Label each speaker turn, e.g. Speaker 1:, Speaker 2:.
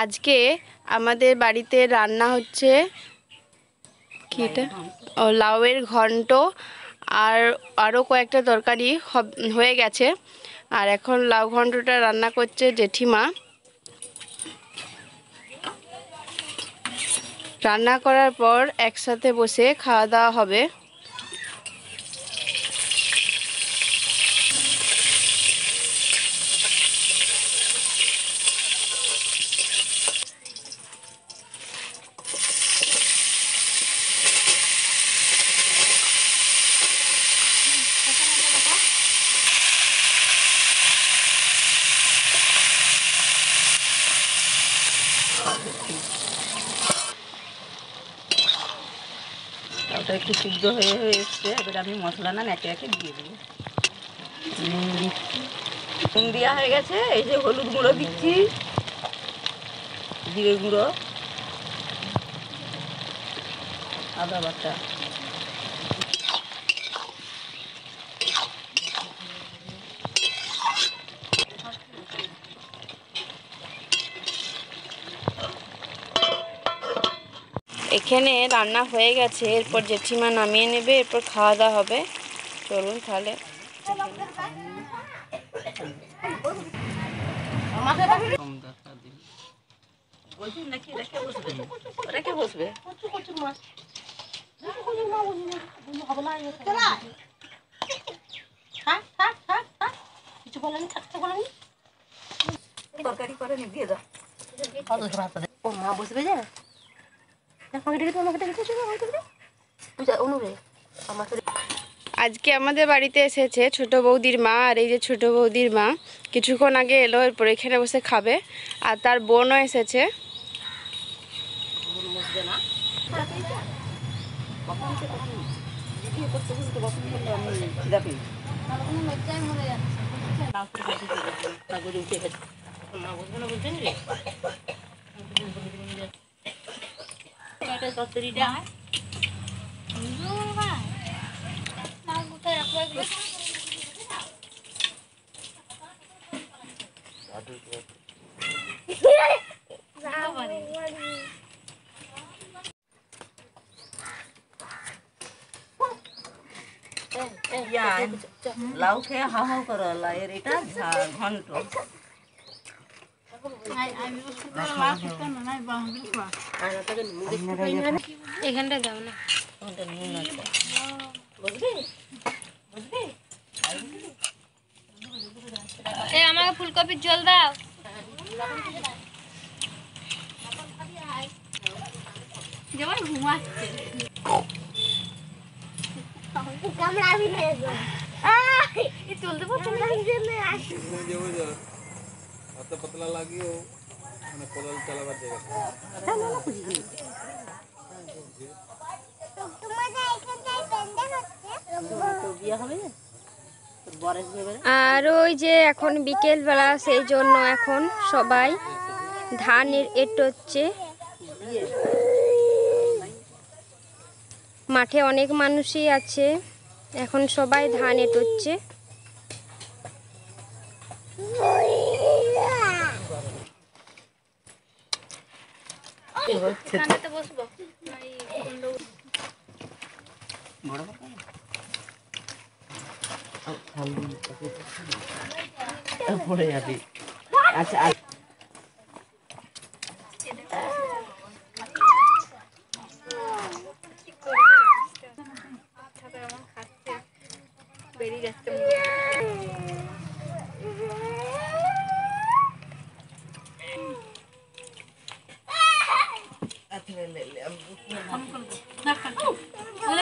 Speaker 1: আজকে আমাদের বাড়িতে রান্না হচ্ছে কি এটা লাউয়ের ঘন্ট আর আরও কয়েকটা তরকারি হয়ে গেছে। আর এখন লাউ ঘন্টটা রান্না করছে জেঠিমা। রান্না করার পর একসাথে বসে খাওয়া দাওয়া হবে।
Speaker 2: ওটা একটু সিদ্ধ হয়ে এসছে, এবার আমি মশলা না একে একে দিয়ে দেবো। নুন দেওয়া হয়ে গেছে, এই যে হলুদ গুঁড়ো দিচ্ছি, জিরে গুঁড়ো, আদা বাটা,
Speaker 1: এখানে রান্না হয়ে গেছে, এরপর জেঠিমা নামিয়ে নেবে, এরপর খাওয়া দাওয়া হবে। চলুন তাহলে।
Speaker 2: রেখে বসবে। কিছু বলেনি, থাকতে বলেনি, তরকারি করে নি দিয়ে দাও। ও মা বসবে যে
Speaker 1: আজকে আমাদের বাড়িতে এসেছে ছোট বৌদির মা, আর এই যে ছোট বৌদির মা কিছুক্ষণ আগে এলো, এরপর এখানে বসে খাবে। আর তার বোনও এসেছে।
Speaker 2: লাউ খেয়ে হাও হাও করো, লাউয়ের এটা ঘন্ট।
Speaker 1: এখানটা দাও না, আমাকে ফুলকপির ঝোল দাও। যেমন ঘুমাচ্ছে চলতে
Speaker 3: पतला लगी कोदाल चलाবার জায়গা
Speaker 1: আর ওই যে এখন বিকেল বেলা, সেই জন্য এখন সবাই ধান এঁটোচ্ছে। মাঠে অনেক মানুষই আছে, এখন সবাই ধান এঁটোচ্ছে।
Speaker 2: পড়ে যাবি। আচ্ছা
Speaker 1: বেরিয়ে যাচ্ছে।